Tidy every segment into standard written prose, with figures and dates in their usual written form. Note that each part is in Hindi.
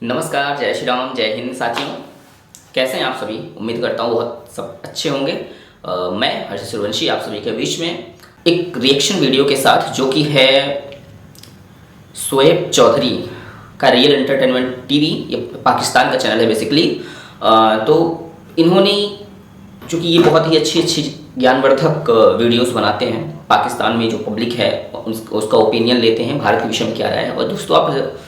नमस्कार, जय श्री राम, जय हिंद साथियों। कैसे हैं आप सभी? उम्मीद करता हूँ बहुत सब अच्छे होंगे। मैं हर्ष सूर्यवंशी आप सभी के बीच में एक रिएक्शन वीडियो के साथ, जो कि है शोएब चौधरी का रियल एंटरटेनमेंट टीवी, ये पाकिस्तान का चैनल है बेसिकली। तो इन्होंने, चूँकि ये बहुत ही अच्छी ज्ञानवर्धक वीडियोस बनाते हैं, पाकिस्तान में जो पब्लिक है उसका ओपिनियन लेते हैं, भारत के विषय में क्या राय है। और दोस्तों, आप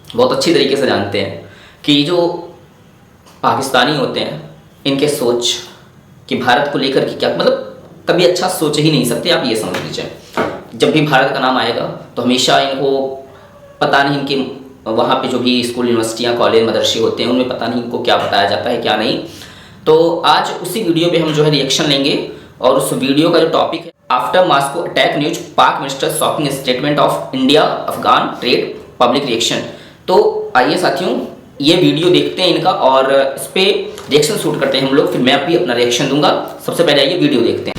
बहुत अच्छी तरीके से जानते हैं कि जो पाकिस्तानी होते हैं, इनके सोच कि भारत को लेकर के क्या, मतलब कभी अच्छा सोच ही नहीं सकते। आप ये समझ लीजिए, जब भी भारत का नाम आएगा तो हमेशा इनको पता नहीं, इनके वहाँ पे जो भी स्कूल, यूनिवर्सिटियाँ, कॉलेज, मदरसे होते हैं, उनमें पता नहीं इनको क्या बताया जाता है क्या नहीं। तो आज उसी वीडियो पे हम जो है रिएक्शन लेंगे, और उस वीडियो का जो टॉपिक है, आफ्टर मॉस्को अटैक न्यूज, पाक minister shocking statement of India Afghan trade public reaction. तो आइए साथियों, ये वीडियो देखते हैं इनका और इस पे रिएक्शन शूट करते हैं हम लोग। फिर मैं भी अपना रिएक्शन दूंगा। सबसे पहले आइए वीडियो देखते हैं।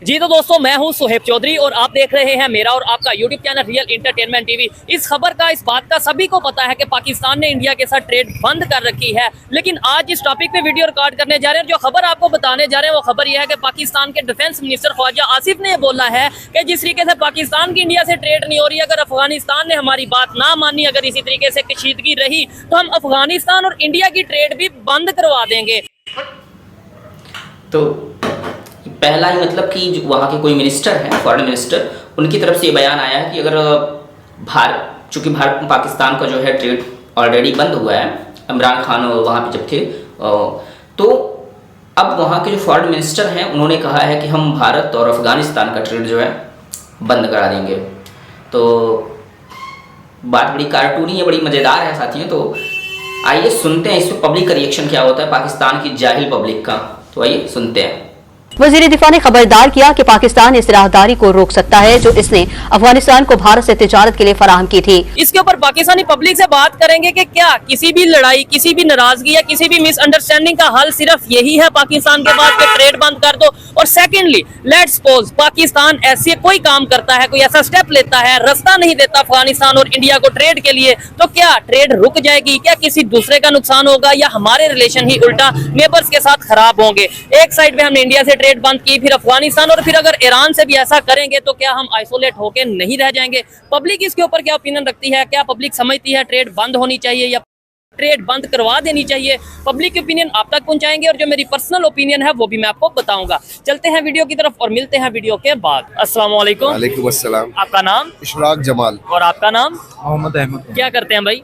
जी तो दोस्तों, मैं हूं शोएब चौधरी और आप देख रहे हैं मेरा और आपका YouTube channel real entertainment TV. इस खबर का, इस बात का सभी को पता है कि पाकिस्तान ने इंडिया के साथ ट्रेड बंद कर रखी है, लेकिन आज इस टॉपिक पे वीडियो रिकॉर्ड करने जा रहे हैं। जो खबर आपको बताने जा रहे हैं वो खबर यह है कि पाकिस्तान के डिफेंस मिनिस्टर ख्वाजा आसिफ ने बोला है कि जिस तरीके से पाकिस्तान की इंडिया से ट्रेड नहीं हो रही, अगर अफगानिस्तान ने हमारी बात ना मानी, अगर इसी तरीके से कशीदगी रही तो हम अफगानिस्तान और इंडिया की ट्रेड भी बंद करवा देंगे। तो पहला ही मतलब कि वहाँ के कोई मिनिस्टर हैं, फॉरेन मिनिस्टर, उनकी तरफ से ये बयान आया है कि अगर चूँकि भारत पाकिस्तान का जो है ट्रेड ऑलरेडी बंद हुआ है, इमरान खान वहाँ पे जब थे, तो अब वहाँ के जो फॉरेन मिनिस्टर हैं उन्होंने कहा है कि हम भारत और अफगानिस्तान का ट्रेड जो है बंद करा देंगे। तो बात बड़ी कार्टूनी है, बड़ी मज़ेदार है साथियों। तो आइए सुनते हैं इस पर पब्लिक का रिएक्शन क्या होता है, पाकिस्तान की जाहिल पब्लिक का। तो आइए सुनते हैं। वजीर दिफा ने खबरदार किया कि पाकिस्तान इस राहदारी को रोक सकता है जो इसने अफगानिस्तान को भारत से तिजारत के लिए फराहम की थी। इसके ऊपर पाकिस्तानी पब्लिक से बात करेंगे कि क्या किसी भी लड़ाई, किसी भी नाराजगी या किसी भी मिसअंडरस्टैंडिंग का हल सिर्फ यही है पाकिस्तान के पास कि ट्रेड बंद कर दो। और सेकेंडली, लेट्स सपोज पाकिस्तान ऐसे कोई काम करता है, कोई ऐसा स्टेप लेता है, रास्ता नहीं देता अफगानिस्तान और इंडिया को ट्रेड के लिए, तो क्या ट्रेड रुक जाएगी? क्या किसी दूसरे का नुकसान होगा या हमारे रिलेशन ही उल्टा नेबर्स के साथ खराब होंगे? एक साइड पे हमने इंडिया से ट्रेड बंद की, फिर अफगानिस्तान, और फिर अगर ईरान से भी ऐसा करेंगे तो क्या हम आइसोलेट होके नहीं रह जाएंगे? पब्लिक इसके ऊपर क्या ओपिनियन रखती है? क्या पब्लिक समझती है ट्रेड बंद होनी चाहिए या ट्रेड बंद करवा देनी चाहिए? पब्लिक की ओपिनियन आप तक पहुंचाएंगे और जो मेरी पर्सनल ओपिनियन है वो भी मैं आपको बताऊंगा। चलते हैं वीडियो की तरफ और मिलते हैं वीडियो के बाद। अस्सलाम वालेकुम। वालेकुम अस्सलाम। आपका नाम? इशराक जमाल। और आपका नाम? मोहम्मद अहमद। क्या करते हैं भाई?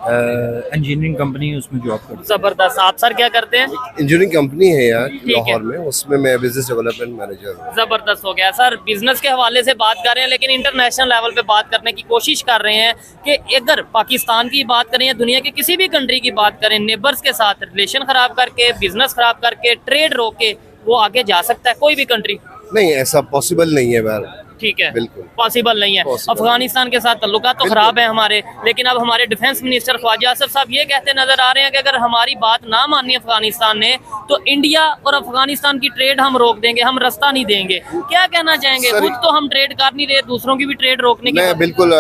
इंजीनियरिंग कंपनी, उसमें जॉब करता हूँ। जबरदस्त। आप सर क्या करते हैं? इंजीनियरिंग कंपनी है यार है। लाहौर में, उसमें मैं बिजनेस डेवलपमेंट मैनेजर हूँ। जबरदस्त हो गया सर। बिजनेस के हवाले से बात कर रहे हैं, लेकिन इंटरनेशनल लेवल पे बात करने की कोशिश कर रहे हैं कि अगर पाकिस्तान की बात करें या दुनिया की किसी भी कंट्री की बात करें, नेबर्स के साथ रिलेशन खराब करके, बिजनेस खराब करके, ट्रेड रोक के वो आगे जा सकता है कोई भी कंट्री? नहीं, ऐसा पॉसिबल नहीं है यार। ठीक है, बिल्कुल पॉसिबल नहीं है। अफगानिस्तान के साथ ताल्लुकात तो खराब है हमारे, लेकिन अब हमारे डिफेंस मिनिस्टर ख्वाजा आसिफ साहब ये कहते नजर आ रहे हैं कि अगर हमारी बात ना मानी अफगानिस्तान ने तो इंडिया और अफगानिस्तान की ट्रेड हम रोक देंगे, हम रास्ता नहीं देंगे। क्या कहना चाहेंगे? खुद तो हम ट्रेड कर नहीं रहे, दूसरों की भी ट्रेड रोकने की। मैं बिल्कुल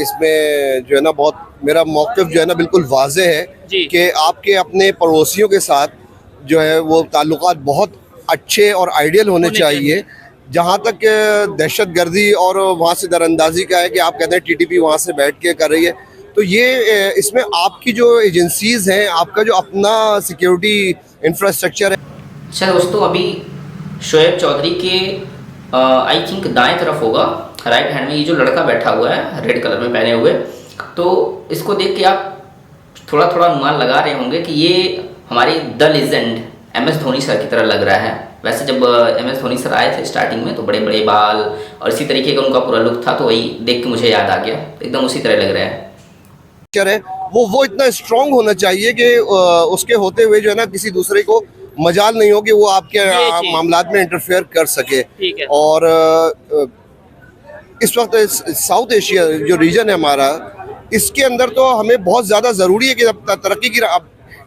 इसमें जो है ना, बहुत मेरा मौक़िफ़ जो है ना बिल्कुल वाज़ेह है कि आपके अपने पड़ोसियों के साथ जो है वो ताल्लुकात बहुत अच्छे और आइडियल होने चाहिए। जहाँ तक दहशत गर्दी और वहाँ से दरअंदाजी का है कि आप कहते हैं टीटीपी वहाँ से बैठ के कर रही है, तो ये इसमें आपकी जो एजेंसीज़ हैं, आपका जो अपना सिक्योरिटी इंफ्रास्ट्रक्चर है। अच्छा दोस्तों, अभी शोएब चौधरी के आई थिंक दाएं तरफ होगा, राइट हैंड में ये जो लड़का बैठा हुआ है रेड कलर में पहने हुए, तो इसको देख के आप थोड़ा थोड़ा अनुमान लगा रहे होंगे कि ये हमारे the legend MS Dhoni sir की तरह लग रहा है। वैसे जब MS धोनी सर आए थे स्टार्टिंग में तो बड़े बड़े बाल और इसी तरीके का उनका पूरा लुक था, तो वही देख के मुझे याद आ गया, एकदम उसी तरह लग रहा है। वो इतना स्ट्रांग होना चाहिए कि उसके होते हुए जो है ना किसी दूसरे को मजाल नहीं हो कि वो आपके मामलात में इंटरफेयर कर सके। और इस वक्त साउथ एशिया जो रीजन है हमारा, इसके अंदर तो हमें बहुत ज़्यादा ज़रूरी है कि तरक्की की।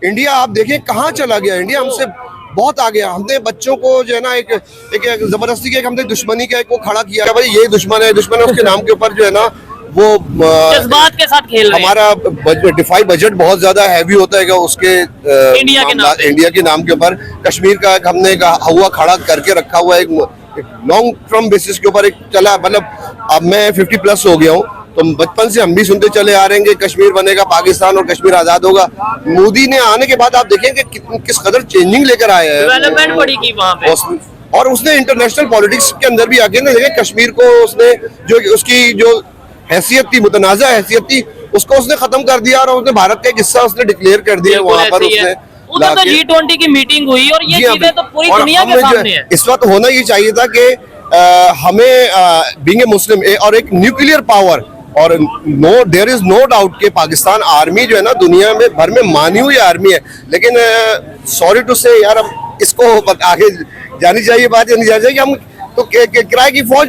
इंडिया आप देखें कहाँ चला गया, इंडिया हमसे बहुत आ गया। हमने बच्चों को जो है ना एक जबरदस्ती के हमने दुश्मनी का एक वो खड़ा किया, भाई ये दुश्मन है उसके नाम के ऊपर जो है ना वो जज्बात के साथ खेल रहे हैं। हमारा डिफाई बजट बहुत ज्यादा हैवी होता है उसके इंडिया के नाम के ऊपर। कश्मीर का हमने हुआ खड़ा करके रखा हुआ एक लॉन्ग टर्म बेसिस के ऊपर एक चला, मतलब अब मैं 50+ हो गया हूँ, तो बचपन से हम भी सुनते चले आ रहे हैं कि कश्मीर बनेगा पाकिस्तान और कश्मीर आजाद होगा। मोदी ने आने के बाद आप देखें कि किस कदर चेंजिंग लेकर आया है, डेवलपमेंट बड़ी की वहाँ पे, और उसने इंटरनेशनल पॉलिटिक्स के अंदर भी आके ना देखे कश्मीर को उसने जो उसकी जो हैसियत थी, मुतनाज़ा हैसियत थी, उसको उसने खत्म कर दिया और उसने भारत का एक हिस्सा उसने डिक्लेयर कर दिया वहाँ पर। उसने उधर तो G20 की मीटिंग हुई और ये चीजें तो पूरी दुनिया के सामने है। इस वक्त होना ये चाहिए था कि हमें बीइंग ए मुस्लिम और एक न्यूक्लियर पावर, और देयर इज नो डाउट कि पाकिस्तान आर्मी जो है ना दुनिया में भर में मानी हुई आर्मी है, लेकिन सॉरी टू से यार अब इसको आगे जानी चाहिए बात, या नहीं जानी चाहिए कि हम तो किराए की फौज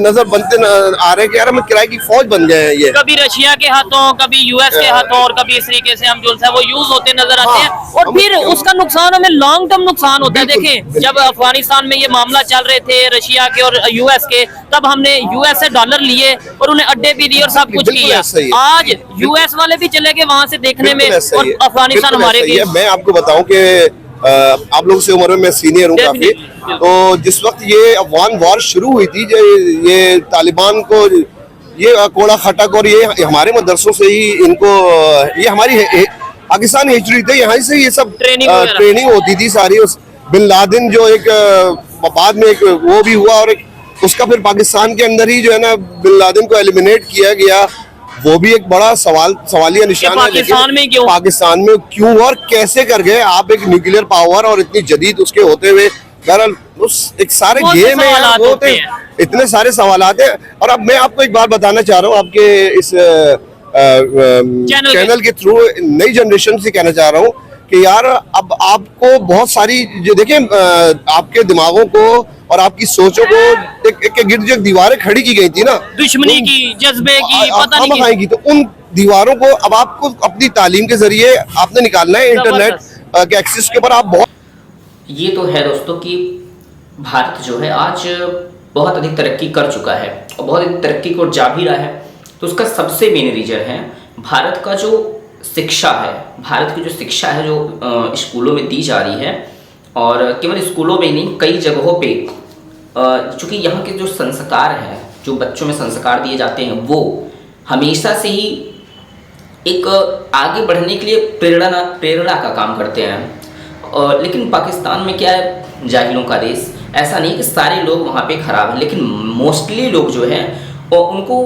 नजर बनते आ रहे हैं कि यार हम किराए की फौज बन गए हैं। ये कभी रशिया के हाथों, कभी यूएस के हाथों, और कभी इस तरीके से हम जो है वो यूज होते नजर आते हैं, और फिर उसका नुकसान हमें लॉन्ग टर्म नुकसान होता है। देखें, जब अफगानिस्तान में ये मामला चल रहे थे रशिया के और यूएस के, तब हमने यूएस से डॉलर लिए और उन्हें अड्डे भी दिए और सब कुछ किया। आज यूएस वाले भी चले गए वहां से देखने में, और अफगानिस्तान हमारे भी। मैं आपको बताऊं कि आप लोगों से उम्र में मैं सीनियर हूँ काफी, तो जिस वक्त ये अफगान वॉर शुरू हुई थी, ये तालिबान को ये कोड़ा खटक और ये हमारे मदरसों से ही इनको, ये हमारी पाकिस्तान हिस्ट्री थे, यहाँ से ये सब ट्रेनिंग होती थी सारी। उस बिन लादेन जो एक बाद में एक वो भी हुआ, और एक उसका फिर पाकिस्तान के अंदर ही जो है ना बिन लादेन को एलिमिनेट किया गया, वो भी एक बड़ा सवालिया निशान है। लेकिन पाकिस्तान में क्यों और कैसे कर गए आप एक न्यूक्लियर पावर और इतनी जदीद उसके होते हुए? बहरहाल उस एक सारे गेम है वो इतने सारे सवालात हैं। और अब मैं आपको एक बात बताना चाह रहा हूँ आपके इस चैनल के थ्रू नई जनरेशन से कहना चाह रहा हूँ कि यार अब आपको बहुत सारी जो देखें आपके दिमागों को और आपकी सोचों को एक गिर्द जो दीवारें खड़ी की गई थी ना, दुश्मनी की, जज्बे की, पता नहीं आएगी, तो उन दीवारों को अब आपको अपनी तालीम के जरिए आपने निकालना है। इंटरनेट के एक्सेस के ऊपर आप बहुत, ये तो है दोस्तों कि भारत जो है आज बहुत अधिक तरक्की कर चुका है और बहुत अधिक तरक्की को जा भी रहा है। तो उसका सबसे मेन रीजन है भारत का जो शिक्षा है, भारत की जो शिक्षा है जो स्कूलों में दी जा रही है, और केवल स्कूलों में ही नहीं कई जगहों पे, चूँकि यहाँ के जो संस्कार हैं, जो बच्चों में संस्कार दिए जाते हैं, वो हमेशा से ही एक आगे बढ़ने के लिए प्रेरणा का काम करते हैं। लेकिन पाकिस्तान में क्या है, जाहिलों का देश, ऐसा नहीं कि सारे लोग वहाँ पे खराब हैं, लेकिन मोस्टली लोग जो हैं उनको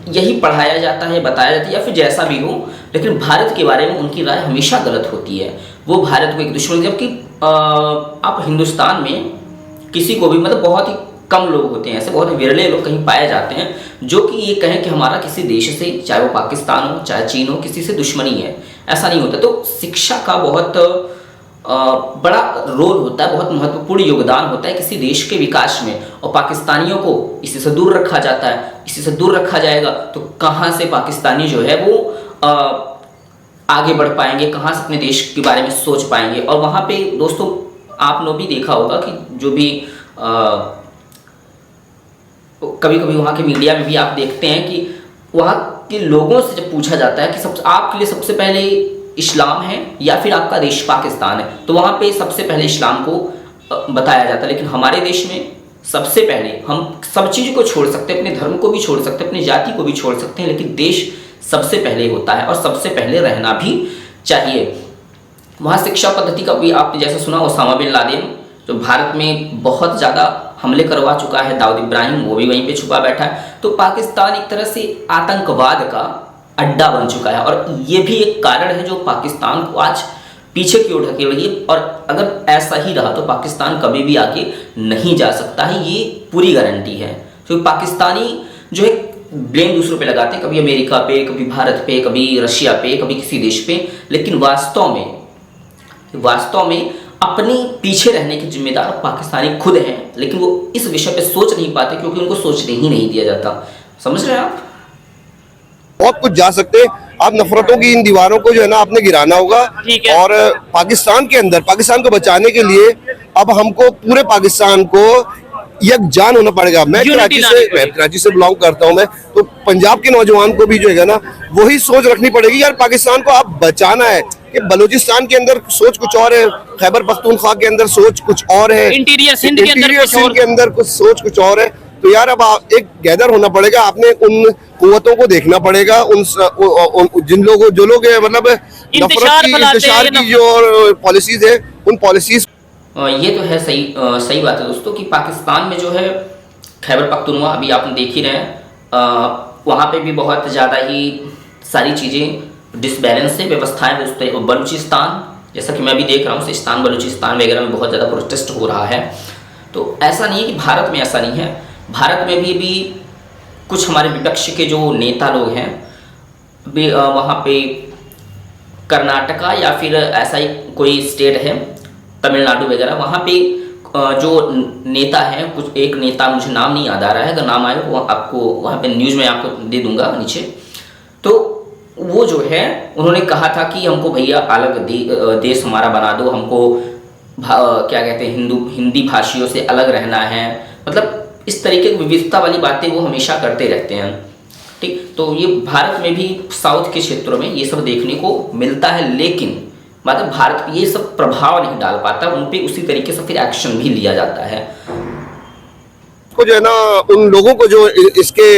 यही पढ़ाया जाता है, बताया जाता है, या फिर जैसा भी हो, लेकिन भारत के बारे में उनकी राय हमेशा गलत होती है। वो भारत को एक दुश्मन, जबकि आप हिंदुस्तान में किसी को भी, मतलब बहुत ही कम लोग होते हैं ऐसे, बहुत ही विरले लोग कहीं पाए जाते हैं जो कि ये कहें कि हमारा किसी देश से, चाहे वो पाकिस्तान हो चाहे चीन हो, किसी से दुश्मनी है, ऐसा नहीं होता। तो शिक्षा का बहुत बड़ा रोल होता है, बहुत महत्वपूर्ण योगदान होता है किसी देश के विकास में, और पाकिस्तानियों को इसी से दूर रखा जाता है। इसी से दूर रखा जाएगा तो कहाँ से पाकिस्तानी जो है वो आगे बढ़ पाएंगे, कहाँ से अपने देश के बारे में सोच पाएंगे। और वहाँ पे दोस्तों आपने भी देखा होगा कि जो भी कभी कभी वहाँ के मीडिया में भी आप देखते हैं कि वहाँ के लोगों से जब पूछा जाता है कि आपके लिए सबसे पहले इस्लाम है या फिर आपका देश पाकिस्तान है, तो वहाँ पे सबसे पहले इस्लाम को बताया जाता है। लेकिन हमारे देश में सबसे पहले हम सब चीज़ को छोड़ सकते हैं, अपने धर्म को भी छोड़ सकते हैं, अपनी जाति को भी छोड़ सकते हैं, लेकिन देश सबसे पहले होता है और सबसे पहले रहना भी चाहिए। वहाँ शिक्षा पद्धति का भी आपने जैसे सुना, ओसामा बिन लादेन जो भारत में बहुत ज़्यादा हमले करवा चुका है, दाऊद इब्राहिम वो भी वहीं पे छुपा बैठा है। तो पाकिस्तान एक तरह से आतंकवाद का अड्डा बन चुका है, और ये भी एक कारण है जो पाकिस्तान को आज पीछे की ओर ढकेल रही है। और अगर ऐसा ही रहा तो पाकिस्तान कभी भी आगे नहीं जा सकता है, ये पूरी गारंटी है। क्योंकि पाकिस्तानी जो है ब्लेम दूसरों पे लगाते हैं, कभी अमेरिका पे, कभी भारत पे, कभी रशिया पे, कभी किसी देश पे, लेकिन वास्तव में अपने पीछे रहने के जिम्मेदार पाकिस्तानी खुद हैं। लेकिन वो इस विषय पे सोच नहीं पाते क्योंकि उनको सोचने ही नहीं दिया जाता। समझ रहे हैं आप? बहुत कुछ जा सकते हैं आप। नफरतों की इन दीवारों को जो है ना आपने गिराना होगा, और पाकिस्तान के अंदर पाकिस्तान को बचाने के लिए अब हमको पूरे पाकिस्तान को यकजान होना पड़ेगा। मैं कराची से बिलोंग करता हूँ मैं, तो पंजाब के नौजवान को भी जो है ना वही सोच रखनी पड़ेगी यार, पाकिस्तान को आप बचाना है। कि बलूचिस्तान के अंदर सोच कुछ और है, खैबर पख्तूनख्वा के अंदर सोच कुछ और है, इंटीरियर सिंध के अंदर कुछ सोच कुछ और है। तो यार अब एक गैदर होना पड़ेगा, आपने उन कुव्वतों को देखना पड़ेगा, उन जिन लोगों जो लोग मतलब नफरत की इंतशार की जो पॉलिसीज है उन पॉलिसीज। ये तो है सही बात है दोस्तों कि पाकिस्तान में जो है खैबर पख्तूनख्वा अभी आपने देख ही रहे हैं, वहाँ पे भी बहुत ज़्यादा ही सारी चीज़ें डिसबैलेंस है, व्यवस्थाएं उस पर। बलूचिस्तान जैसा कि मैं भी देख रहा हूँ, सिस्तान बलूचिस्तान वगैरह में बहुत ज़्यादा प्रोटेस्ट हो रहा है। तो ऐसा नहीं है कि भारत में ऐसा नहीं है, भारत में भी कुछ हमारे विपक्ष के जो नेता लोग हैं भी वहाँ पे कर्नाटका या फिर ऐसा ही कोई स्टेट है तमिलनाडु वगैरह, वहाँ पे जो नेता हैं, कुछ एक नेता मुझे नाम नहीं याद आ रहा है, अगर नाम आए वो आपको वहाँ पे न्यूज़ में आपको दे दूंगा नीचे। तो वो जो है उन्होंने कहा था कि हमको भैया अलग देश हमारा बना दो, हमको क्या कहते हैं हिंदी भाषियों से अलग रहना है, मतलब इस तरीके की विविधता वाली बातें वो हमेशा करते रहते हैं। ठीक, तो ये भारत में भी साउथ के क्षेत्रों में ये सब देखने को मिलता है, लेकिन मतलब भारत ये सब प्रभाव नहीं डाल पाता, उन पे उसी तरीके से फिर एक्शन भी लिया जाता है। को जो है ना उन लोगों को जो इसके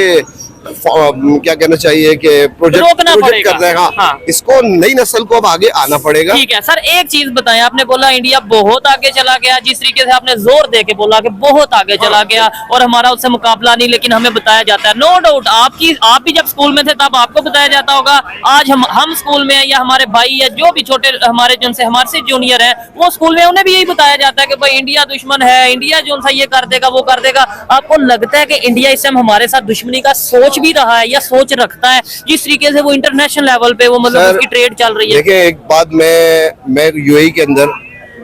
क्या कहना चाहिए कि प्रोजेक्ट कर रहे हैं, हाँ, इसको नई नस्ल को अब आगे आना पड़ेगा। ठीक है सर, एक चीज बताएं, आपने बोला इंडिया बहुत आगे चला गया, जिस तरीके से आपने जोर दे के बोला कि बहुत आगे चला गया और हमारा उससे मुकाबला नहीं, लेकिन हमें बताया जाता है। नो डाउट आप भी जब स्कूल में थे तब आपको बताया जाता होगा, आज हम स्कूल में या हमारे भाई या जो भी छोटे हमारे जिनसे हमारे से जूनियर है वो स्कूल में, उन्हें भी यही बताया जाता है कि भाई इंडिया दुश्मन है, इंडिया जो सा ये कर देगा वो कर देगा। आपको लगता है कि इंडिया इस टाइम हमारे साथ दुश्मनी का सोच भी रहा है या सोच रखता है, जिस तरीके से वो इंटरनेशनल लेवल पे वो मतलब उसकी ट्रेड चल रही है? देखिए एक बात, मैं यूएई के अंदर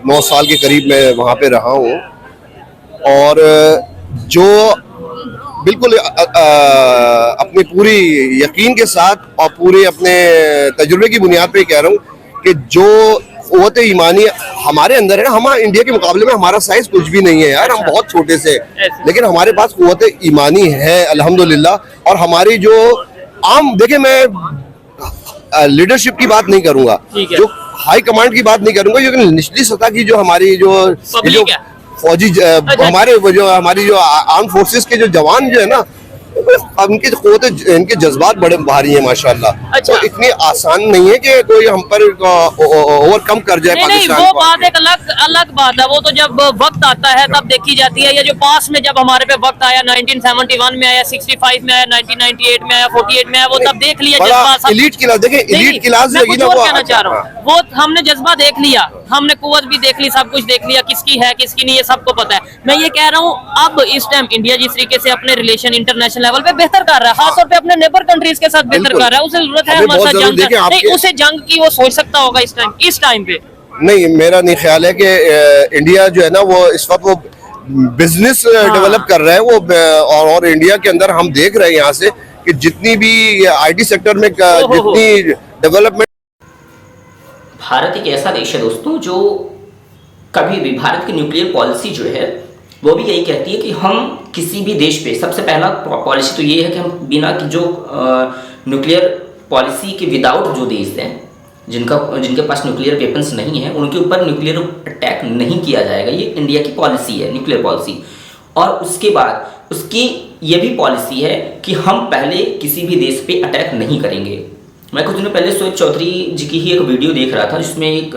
9 साल के करीब मैं वहां पे रहा हूँ, और जो बिल्कुल अपनी पूरी यकीन के साथ और पूरे अपने तजुर्बे की बुनियाद पे कह रहा हूँ कि जो क़ुव्वत ईमानी हमारे अंदर है ना, हम इंडिया के मुकाबले में हमारा साइज कुछ भी नहीं है यार, हम बहुत छोटे से, लेकिन हमारे पास क़ुव्वत ईमानी है अल्हम्दुलिल्लाह। और हमारी जो आम, देखिए मैं लीडरशिप की बात नहीं करूंगा, जो हाई कमांड की बात नहीं करूंगा, लेकिन निचली सतह की जो हमारी जो फौजी हमारी जो आर्म फोर्सेस के जो जवान जो है ना, उनके क़ुव्वत, इनके जज्बात बड़े भारी हैं माशाल्लाह। तो इतनी आसान नहीं है कि कोई हम पर ओवरकम कर जाए पाकिस्तान। वो बात एक अलग बात है, वो तो जब वक्त आता है तब देखी जाती है। या जो पास में जब हमारे पे वक्त आया, 1971 में आया, 65 में आया, 1998 में आया, 48 में आया, वो तब देख लिया जज्बा। एलीट क्लास, देखिए एलीट क्लास मैं कुछ और कहना चाह रहा हूँ, वो हमने जज्बा देख लिया, हमने कुव्वत भी देख ली, सब कुछ देख लिया, किसकी है किसकी नहीं है सबको पता है। मैं ये कह रहा हूँ अब इस टाइम इंडिया जिस तरीके से अपने रिलेशन इंटरनेशनल लेवल पे बेहतर कर रहा है, खासतौर पे अपने नेबर कंट्रीज के साथ बेहतर कर रहा है, उसे जरूरत है हमारे साथ जंग नहीं, उसे जंग की वो सोच सकता होगा इस टाइम पे। नहीं, मेरा नहीं ख्याल है कि इंडिया जो है ना वो इस वक्त वो बिजनेस डेवलप कर रहा है वो, और इंडिया के अंदर हम देख रहे हैं यहाँ से कि जितनी भी आईटी सेक्टर में जितनी डेवलपमेंट। भारत एक ऐसा देश है दोस्तों जो कभी भी, भारत की न्यूक्लियर पॉलिसी जो है वो भी यही कहती है कि हम किसी भी देश पे, सबसे पहला पॉलिसी तो ये है कि हम बिना की जो न्यूक्लियर पॉलिसी के विदाउट जो देश हैं जिनके पास न्यूक्लियर वेपन्स नहीं है, उनके ऊपर न्यूक्लियर अटैक नहीं किया जाएगा। ये इंडिया की पॉलिसी है, न्यूक्लियर पॉलिसी। और उसके बाद उसकी ये भी पॉलिसी है कि हम पहले किसी भी देश पे अटैक नहीं करेंगे। मैं कुछ दिनों पहले शोएब चौधरी जी की ही एक वीडियो देख रहा था जिसमें एक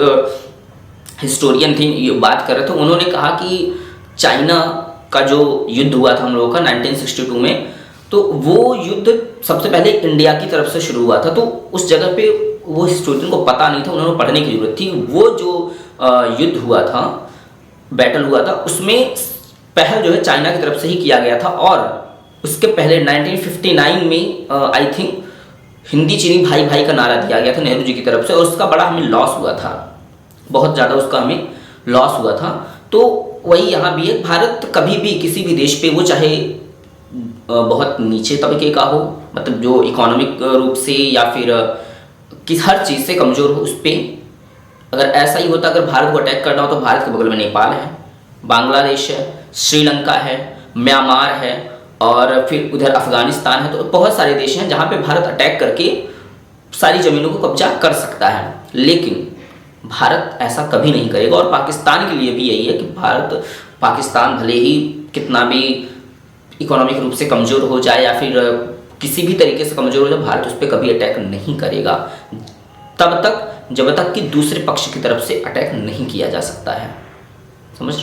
हिस्टोरियन थे, ये बात कर रहे थे। उन्होंने कहा कि चाइना का जो युद्ध हुआ था हम लोगों का 1962 में, तो वो युद्ध सबसे पहले इंडिया की तरफ से शुरू हुआ था। तो उस जगह पे वो हिस्टोरियन को पता नहीं था, उन्होंने पढ़ने की जरूरत थी। वो जो युद्ध हुआ था, बैटल हुआ था, उसमें पहल जो है चाइना की तरफ से ही किया गया था। और उसके पहले 1959 में आई थिंक हिंदी चीनी भाई भाई का नारा दिया गया था नेहरू जी की तरफ से, और उसका बड़ा हमें लॉस हुआ था, बहुत ज़्यादा उसका हमें लॉस हुआ था। तो वही यहाँ भी है, भारत कभी भी किसी भी देश पे, वो चाहे बहुत नीचे तबके का हो, मतलब जो इकोनॉमिक रूप से या फिर किस हर चीज़ से कमज़ोर हो, उस पर अगर ऐसा ही होता, अगर भारत को अटैक करना हो तो भारत के बगल में नेपाल है, बांग्लादेश है, श्रीलंका है, म्यांमार है और फिर उधर अफगानिस्तान है। तो बहुत सारे देश हैं जहाँ पे भारत अटैक करके सारी ज़मीनों को कब्जा कर सकता है, लेकिन भारत ऐसा कभी नहीं करेगा। और पाकिस्तान के लिए भी यही है कि पाकिस्तान भले ही कितना भी इकोनॉमिक रूप से कमज़ोर हो जाए या फिर किसी भी तरीके से कमज़ोर हो जाए, भारत उस पर कभी अटैक नहीं करेगा तब तक जब तक कि दूसरे पक्ष की तरफ से अटैक नहीं किया जा सकता है। समझ?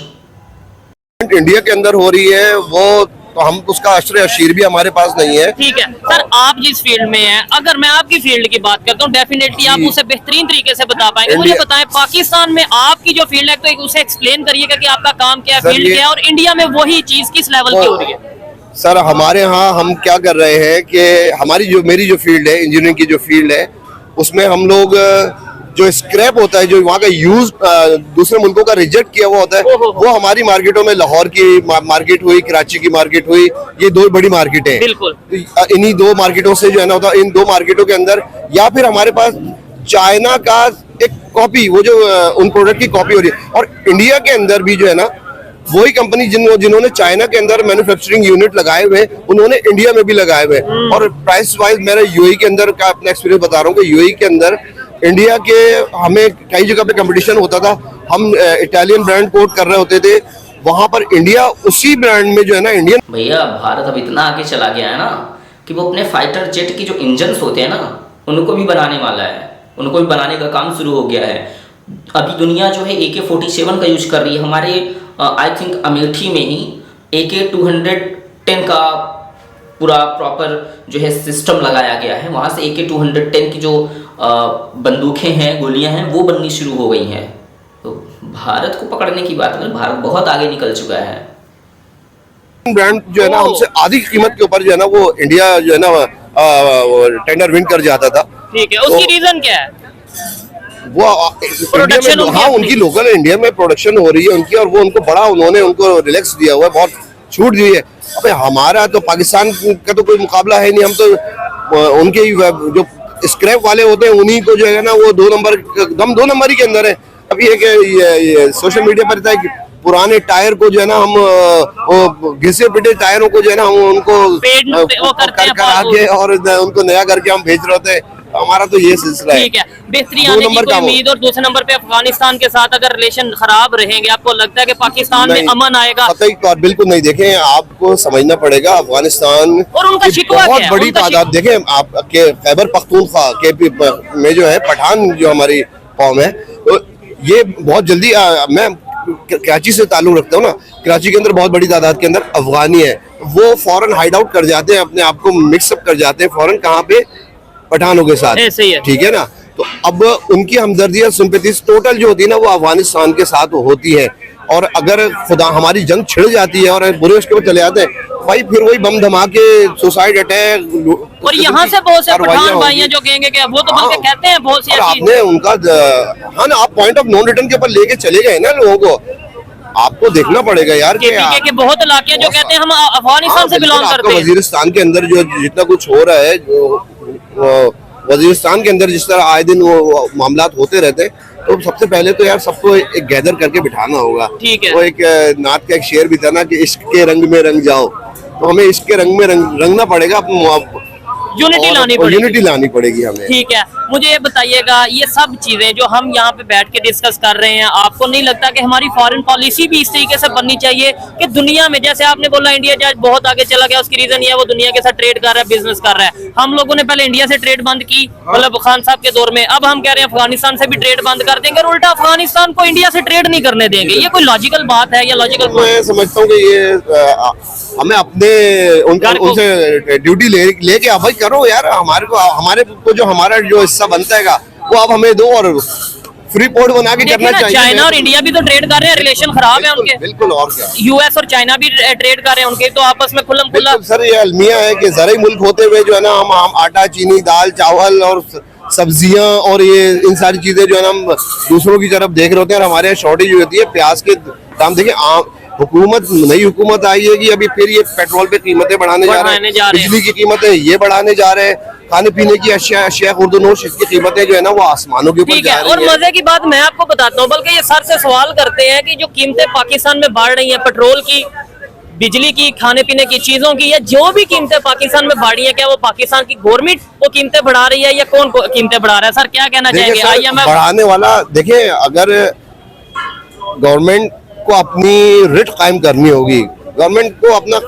इंडिया के अंदर हो रही है वो तो हम उसका अशर अशीर भी हमारे पास नहीं है। ठीक है सर, आप जिस फील्ड में हैं, अगर मैं आपकी फील्ड की बात करता हूँ, डेफिनेटली आप उसे बेहतरीन तरीके से बता पाएंगे। मुझे बताएं, पाकिस्तान में आपकी जो फील्ड है, तो उसे एक्सप्लेन करिएगा कि आपका काम क्या है, फील्ड क्या है, और इंडिया में वही चीज किस लेवल की हो रही है। सर हमारे यहाँ हम क्या कर रहे हैं कि मेरी जो फील्ड है, इंजीनियरिंग की जो फील्ड है, उसमें हम लोग जो स्क्रैप होता है, जो वहाँ का यूज दूसरे मुल्कों का रिजेक्ट किया हुआ होता है, वो हमारी मार्केटों में लाहौर की मार्केट हुई, कराची की मार्केट हुई, ये दो बड़ी मार्केटें हैं। बिल्कुल। इन्हीं दो मार्केटों से जो है ना होता है, इन दो मार्केटों के अंदर, या फिर हमारे पास चाइना का एक कॉपी, वो जो उन प्रोडक्ट की कॉपी हो रही है। और इंडिया के अंदर भी जो है ना, वही कंपनी जिन्होंने चाइना के अंदर मैन्युफैक्चरिंग यूनिट लगाए हुए, उन्होंने इंडिया में भी लगाए हुए। और प्राइस वाइज मेरा यूएई के अंदर का अपना एक्सपीरियंस बता रहा हूँ कि यूएई के अंदर इंडिया के हमें कई जगह पे कंपटीशन होता था, हम इटालियन ब्रांड कोट कर रहे होते थे, वहां पर इंडिया उसी ब्रांड में जो है ना इंडियन। भैया भारत अब इतना आगे चला गया है ना कि वो अपने फाइटर जेट की जो इंजन्स होते हैं ना, उनको भी बनाने वाला है, उनको भी बनाने का काम शुरू हो गया है। अभी दुनिया जो है AK-47 का यूज कर रही है। हमारे आई थिंक अमेठी में ही AK-210 का पूरा प्रॉपर जो है सिस्टम लगाया गया है। वहाँ से AK-210 की जो बंदूकें हैं, गोलियां हैं, वो बननी शुरू हो गई हैं। तो भारत को पकड़ने की बात है, भारत बहुत आगे निकल चुका है। ब्रांड जो है ना हमसे आधी कीमत के ऊपर जो है ना वो इंडिया जो है ना टेंडर विन कर जाता था। ठीक है, उसकी रीजन क्या है? वो इंडिया में, हाँ, उनकी लोकल इंडिया में प्रोडक्शन हो रही है उनकी, और वो उनको बड़ा उन्होंने उनको रिलैक्स दिया हुआ है, बहुत छूट दी है। अबे हमारा तो पाकिस्तान का तो कोई मुकाबला है नहीं। हम तो उनके जो स्क्रैप वाले होते हैं उन्हीं को जो है ना वो 2 नंबर ही के अंदर है। अब ये सोशल मीडिया पर रहता है कि पुराने टायर को जो है ना हम घिसे पिटे टायरों को जो है ना हम उनको करा के और उनको नया करके हम भेज रहे होते हैं। हमारा तो ये सिलसिला है। ठीक है, बेहतरी आने की कोई उम्मीद। और दूसरे नंबर पे अफगानिस्तान के साथ अगर रिलेशन खराब रहेंगे, आपको लगता है कि पाकिस्तान में अमन आएगा? बिल्कुल नहीं। देखें, आपको समझना पड़ेगा अफगानिस्तान और उनका शिकवा बहुत बड़ी तादाद। देखें आपके खैबर पख्तूनख्वा के में जो है पठान जो हमारी कौम है, तो ये बहुत जल्दी मैं कराची से ताल्लुक रखता हूँ ना, कराची के अंदर बहुत बड़ी तादाद के अंदर अफगानी है। वो फौरन हाइड आउट कर जाते हैं, अपने आप को मिक्सअप कर जाते हैं फौरन, कहाँ पे? पठानों के साथ। ठीक है ना। तो अब उनकी हमदर्दियां, सिंपैथी टोटल जो होती है ना, वो अफगानिस्तान के साथ होती है। और अगर खुदा हमारी जंग छिड़ जाती है और बुरे उसके ऊपर चले जाते हैं भाई, फिर वही बम धमाके, सुसाइड अटैक। और यहाँ से बहुत से पठान भाई हैं जो कहेंगे कि वो तो बल्कि कहते हैं बहुत सी ऐसी। आपने उनका हाँ ना, आप पॉइंट ऑफ नॉन रिटर्न के ऊपर लेके चले गए ना लोगों को। आपको देखना पड़ेगा यार कि बहुत इलाके जो कहते हैं हम अफगानिस्तान से बिलोंग करते हैं। वजीरिस्तान के अंदर जो जितना कुछ हो रहा है, जो वजीरिस्तान के अंदर जिस तरह आए दिन वो मामलात होते रहते हैं, तो सबसे पहले तो यार सबको एक गैदर करके बिठाना होगा। ठीक है। वो एक नात का एक शेर भी था ना कि इश्क के रंग में रंग जाओ, तो हमें इश्क के रंग में रंगना पड़ेगा, यूनिटी लानी पड़ेगी हमें। ठीक है, मुझे ये बताइएगा, ये सब चीजें जो हम यहाँ पे बैठ के डिस्कस कर रहे हैं, आपको नहीं लगता कि हमारी फॉरेन पॉलिसी भी इस तरीके से बननी चाहिए कि दुनिया में, जैसे आपने बोला इंडिया जज बहुत आगे चला गया, उसकी रीजन ये है वो दुनिया के साथ ट्रेड कर रहा है, बिजनेस कर रहा है। हम लोगों ने पहले इंडिया से ट्रेड बंद की, मतलब खान साहब के दौर में, अब हम कह रहे हैं अफगानिस्तान से भी ट्रेड बंद कर देंगे और उल्टा अफगानिस्तान को इंडिया से ट्रेड नहीं करने देंगे। ये कोई लॉजिकल बात है या लॉजिकल? मैं समझता हूँ कि ये हमें अपने उनसे ड्यूटी लेके भाई करो यार, हमारे को जो हमारा जो हिस्सा बनता है वो आप हमें दो, और फ्री पोर्ट बना के करना चाहिए। चाइना और इंडिया भी तो ट्रेड कर रहे हैं, रिलेशन खराब है उनके। बिल्कुल, और क्या। यूएस और चाइना भी ट्रेड कर रहे हैं, उनके तो आपस में खुल्लम खुल्ला। सर ये अलमिया है कि ज़राई मुल्क होते हुए जो है ना हम आटा, चीनी, दाल, चावल और सब्जियां और ये इन सारी चीजें जो है ना हम दूसरों की तरफ देख रहे होते हैं। और हमारे यहाँ शॉर्टेज होती है प्याज के दाम। देखिए नई हुकूमत आई है कि अभी फिर ये पेट्रोल पे कीमतें बढ़ाने जा रहे हैं, बिजली की कीमतें ये बढ़ाने जा रहे हैं, खाने पीने की अशिया खुर्दनोश इसकी कीमतें जो है ना वो आसमानों के ऊपर जा रही है। और मजे की बात मैं आपको बताता हूँ, बल्कि ये सर से सवाल करते हैं कि जो कीमतें पाकिस्तान में बढ़ रही हैं पेट्रोल की, बिजली की, खाने पीने की चीजों की, या जो भी कीमतें पाकिस्तान में बढ़ी है, क्या वो पाकिस्तान की गवर्नमेंट वो कीमतें बढ़ा रही है या कौन कीमतें बढ़ा रहा है? सर क्या कहना चाहेंगे? IMF बढ़ाने वाला, देखिए अगर गवर्नमेंट को अपनी रेट कायम करनी होगी, गवर्नमेंट को अपना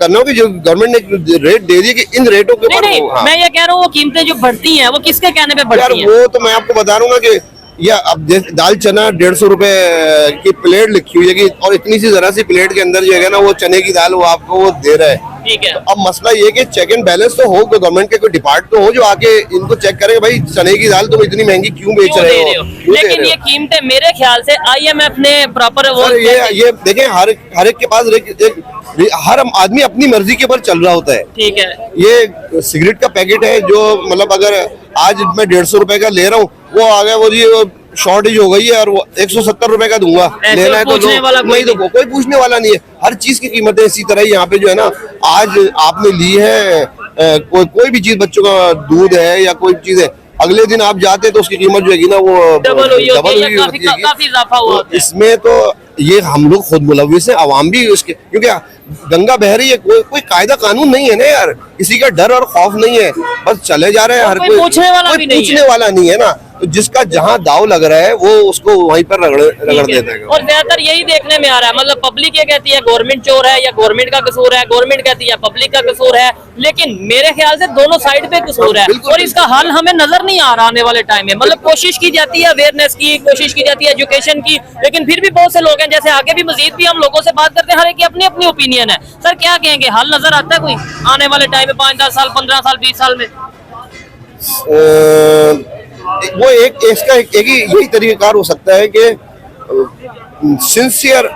करना होगी, जो गवर्नमेंट ने रेट दे दी कि इन रेटों के ऊपर। नहीं, मैं ये कह रहा हूँ वो कीमतें जो बढ़ती हैं वो किसके कहने पे बढ़ती हैं? वो तो मैं आपको बता रहा हूँ ना कि या अब दाल चना 150 रुपए की प्लेट लिखी हुई है कि, और इतनी सी जरा सी प्लेट के अंदर जो है ना वो चने की दाल वो आपको वो दे रहा है। ठीक है। तो अब मसला ये कि चेक एंड बैलेंस तो हो, गवर्नमेंट के कोई डिपार्ट तो हो जो आके इनको चेक करे भाई चने की दाल तुम इतनी महंगी क्यों बेच रहे हो। लेकिन ये कीमतें मेरे ख्याल से IMF ने प्रॉपर वो ये देखें, हर एक के पास हर आदमी अपनी मर्जी के ऊपर चल रहा होता है। ठीक है। ये सिगरेट का पैकेट है जो मतलब अगर आज मैं 150 रुपए का ले रहा हूँ, वो आ गया वो जी शॉर्टेज हो गई है और वो 170 रुपए का दूंगा, लेना है तो लो, नहीं तो कोई पूछने वाला नहीं है। हर चीज की कीमतें इसी तरह ही यहाँ पे जो है ना, आज आपने ली है कोई भी चीज, बच्चों का दूध है या कोई चीज है, अगले दिन आप जाते तो उसकी कीमत जो है ना वो डबल हुई होती है, काफी इजाफा हुआ। इसमें तो ये हम लोग खुद मुलविस हैं, आवाम भी उसके, क्योंकि गंगा बह रही है, कोई कायदा कानून नहीं है ना यार, किसी का डर और खौफ नहीं है, बस चले जा रहे हैं। हर कोई पूछने वाला नहीं है ना, तो जिसका जहां दाव लग रहा है वो उसको वहीं पर रगड़ देता है। और ज्यादातर यही देखने में आ रहा है, मतलब पब्लिक ये कहती है गवर्नमेंट चोर है या गवर्नमेंट का कसूर है, गवर्नमेंट कहती है पब्लिक का कसूर है, लेकिन मेरे ख्याल से दोनों साइड पे कसूर है और इसका हल हमें नजर नहीं आ रहा आने वाले टाइम में। मतलब कोशिश की जाती है अवेयरनेस की, कोशिश की जाती है एजुकेशन की, लेकिन फिर भी बहुत से लोग हैं, जैसे आगे भी मजीद भी हम लोगों से बात करते हैं, हर एक की अपनी अपनी ओपिनियन है। सर क्या कहेंगे, हल नजर आता है कोई आने वाले टाइम में 5-10 साल, 15 साल, 20 साल में? वो इसका एक ही यही तरीकाकार हो सकता है कि सिंसियर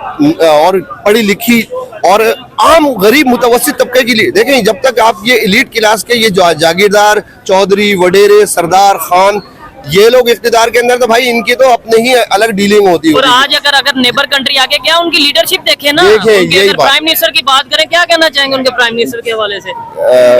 और पढ़ी लिखी और आम गरीब मुतवस्सित तबके के लिए, देखें जब तक आप ये एलीट क्लास के ये जागीरदार, चौधरी, वडेरे, सरदार, खान, ये लोग इख्तिदार के अंदर, तो भाई इनकी तो अपने ही अलग डीलिंग होती है। और आज अगर नेबर कंट्री आके क्या उनकी लीडरशिप देखे ना, अगर प्राइम मिनिस्टर की बात करें, क्या कहना चाहेंगे उनके प्राइम मिनिस्टर के हवाले से,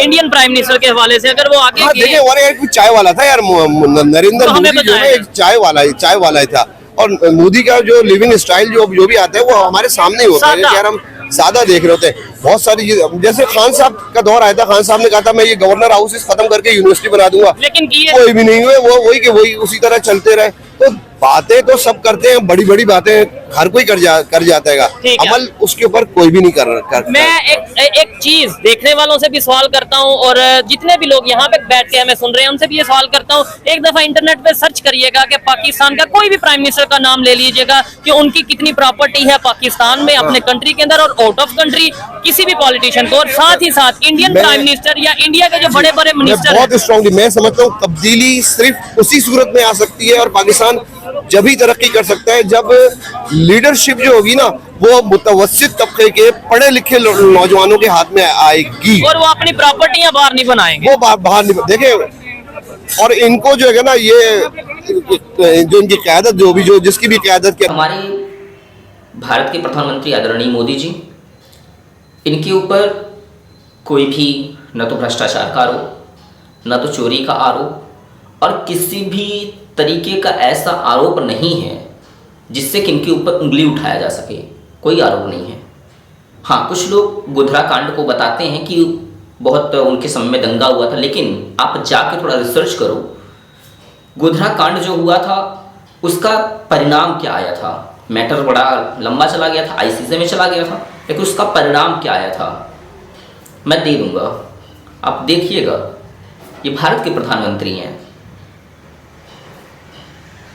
इंडियन प्राइम मिनिस्टर के हवाले से, अगर वो आगे देखिए और चाय वाला था यार, नरेंद्र मोदी जो है एक चाय वाला ही था, और मोदी का जो लिविंग स्टाइल जो भी आता है वो हमारे सामने ही होता है, यार हम सादा देख रहे होते हैं। बहुत सारी चीज, जैसे खान साहब का दौर आया था, खान साहब ने कहा था मैं ये गवर्नर हाउसेस खत्म करके यूनिवर्सिटी बना दूंगा, लेकिन कोई भी नहीं हुए, वो वही उसी तरह चलते रहे। तो बातें तो सब करते हैं, बड़ी बड़ी बातें हर कोई कर जाता है, अमल उसके ऊपर कोई भी नहीं कर। मैं एक चीज देखने वालों से भी सवाल करता हूं, और जितने भी लोग यहाँ पे बैठ के हमें सुन रहे हैं उनसे भी ये सवाल करता हूं, एक दफा इंटरनेट पे सर्च करिएगा कि पाकिस्तान का कोई भी प्राइम मिनिस्टर का नाम ले लीजिएगा कि उनकी कितनी प्रॉपर्टी है पाकिस्तान में, अपने कंट्री के अंदर और आउट ऑफ कंट्री, किसी भी पॉलिटिशियन को, और साथ ही साथ इंडियन प्राइम मिनिस्टर या इंडिया के जो बड़े बड़े मिनिस्टर, बहुत स्ट्रांगली मैं समझता हूँ तब्दीली सिर्फ उसी सूरत में आ सकती है और पाकिस्तान जब ही तरक्की कर सकता है जब लीडरशिप जो होगी ना वो मुतवस्सित तबके के पढ़े लिखे नौजवानों के हाथ में आएगी, और वो अपनी प्रॉपर्टियां बाहर नहीं बनाएंगे, वो बाहर नहीं देखे। और इनको जो है ना, ये जो इनकी क़यादत जो जिसकी भी क़यादत के, हमारे भारत के प्रधानमंत्री आदरणीय मोदी जी, इनके ऊपर कोई भी न तो भ्रष्टाचार का आरोप, न तो चोरी का आरोप, और किसी भी तरीके का ऐसा आरोप नहीं है जिससे कि इनके ऊपर उंगली उठाया जा सके, कोई आरोप नहीं है। हाँ, कुछ लोग गोधरा कांड को बताते हैं कि बहुत उनके समय में दंगा हुआ था, लेकिन आप जाके थोड़ा रिसर्च करो, गोधरा कांड जो हुआ था उसका परिणाम क्या आया था। मैटर बड़ा लंबा चला गया था, ICJ में चला गया था, लेकिन उसका परिणाम क्या आया था मैं दे दूंगा, आप देखिएगा। ये भारत के प्रधानमंत्री हैं,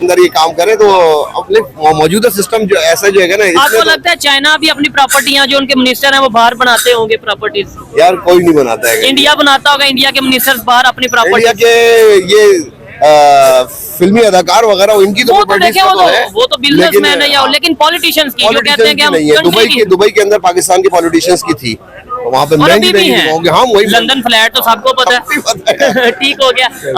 अंदर ये काम करें तो अपने मौजूदा सिस्टम जो ऐसा जो है ना, आपको लगता है चाइना भी अपनी प्रॉपर्टियां जो उनके मिनिस्टर हैं वो बाहर बनाते होंगे प्रॉपर्टीज? यार कोई नहीं बनाता है, इंडिया बनाता होगा, इंडिया के मिनिस्टर्स बाहर अपनी प्रॉपर्टी, इंडिया के ये फिल्मी अदाकार वगैरह इनकी तो वो तो बिजनेसमैन है या, लेकिन पॉलिटिशियंस की जो कहते हैं कि हम दुबई के अंदर पाकिस्तान के पॉलिटिशियंस की थी, वहाँ पे महंगी होंगे। हाँ, वही लंदन फ्लैट तो सबको पता है। ठीक हो गया।